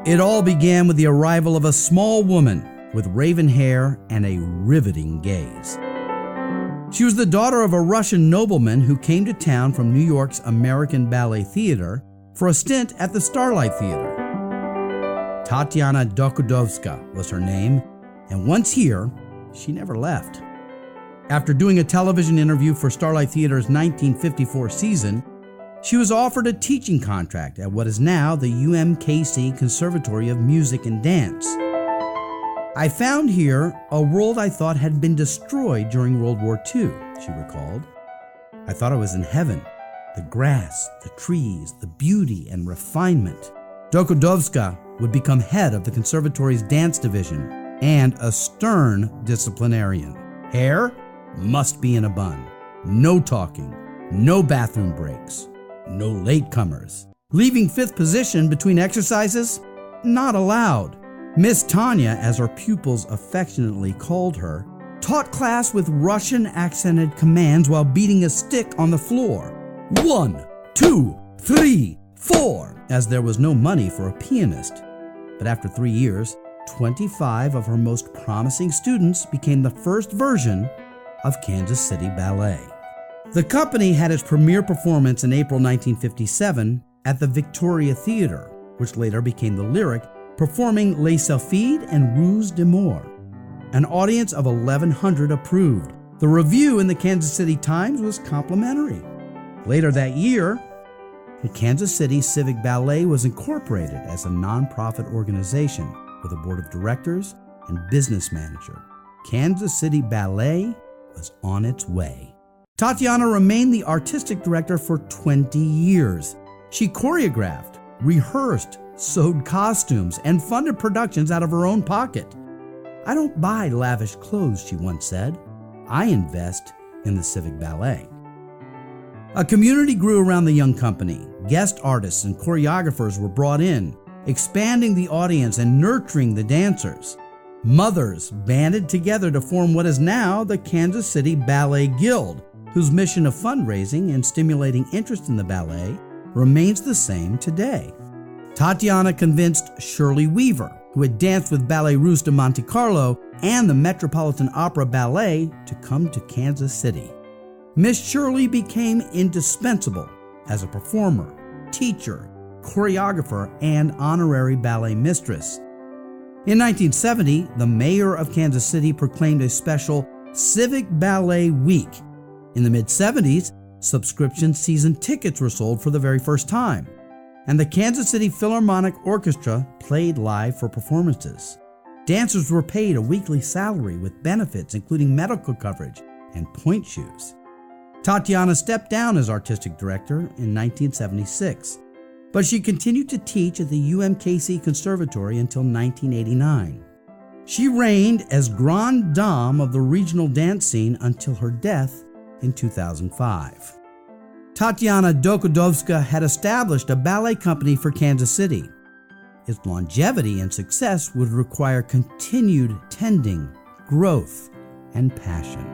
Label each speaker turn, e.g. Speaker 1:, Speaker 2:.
Speaker 1: It all began with the arrival of a small woman with raven hair and a riveting gaze. She was the daughter of a Russian nobleman who came to town from New York's American Ballet Theater for a stint at the Starlight Theater. Tatiana Dokoudovska was her name, and once here, she never left. After doing a television interview for Starlight Theater's 1954 season, she was offered a teaching contract at what is now the UMKC Conservatory of Music and Dance. "I found here a world I thought had been destroyed during World War II," she recalled. "I thought I was in heaven. The grass, the trees, the beauty and refinement." Dokoudovska would become head of the conservatory's dance division and a stern disciplinarian. Hair must be in a bun. No talking. No bathroom breaks. No latecomers. Leaving fifth position between exercises? Not allowed. Miss Tanya, as her pupils affectionately called her, taught class with Russian-accented commands while beating a stick on the floor. 1, 2, 3, 4, as there was no money for a pianist. But after 3 years, 25 of her most promising students became the first version of Kansas City Ballet. The company had its premiere performance in April 1957 at the Victoria Theater, which later became the Lyric, performing Les Sylphides and Ruse d'Amour. An audience of 1,100 approved. The review in the Kansas City Times was complimentary. Later that year, the Kansas City Civic Ballet was incorporated as a nonprofit organization with a board of directors and business manager. Kansas City Ballet was on its way. Tatiana remained the artistic director for 20 years. She choreographed, rehearsed, sewed costumes, and funded productions out of her own pocket. "I don't buy lavish clothes," she once said. "I invest in the Civic Ballet." A community grew around the young company. Guest artists and choreographers were brought in, expanding the audience and nurturing the dancers. Mothers banded together to form what is now the Kansas City Ballet Guild, whose mission of fundraising and stimulating interest in the ballet remains the same today. Tatiana convinced Shirley Weaver, who had danced with Ballet Russe de Monte Carlo and the Metropolitan Opera Ballet, to come to Kansas City. Miss Shirley became indispensable as a performer, teacher, choreographer, and honorary ballet mistress. In 1970, the mayor of Kansas City proclaimed a special Civic Ballet Week. In the mid-70s, subscription season tickets were sold for the very first time, and the Kansas City Philharmonic Orchestra played live for performances. Dancers were paid a weekly salary with benefits including medical coverage and pointe shoes. Tatiana stepped down as artistic director in 1976, but she continued to teach at the UMKC Conservatory until 1989. She reigned as grande dame of the regional dance scene until her death in 2005. Tatiana Dokoudovska had established a ballet company for Kansas City. Its longevity and success would require continued tending, growth, and passion.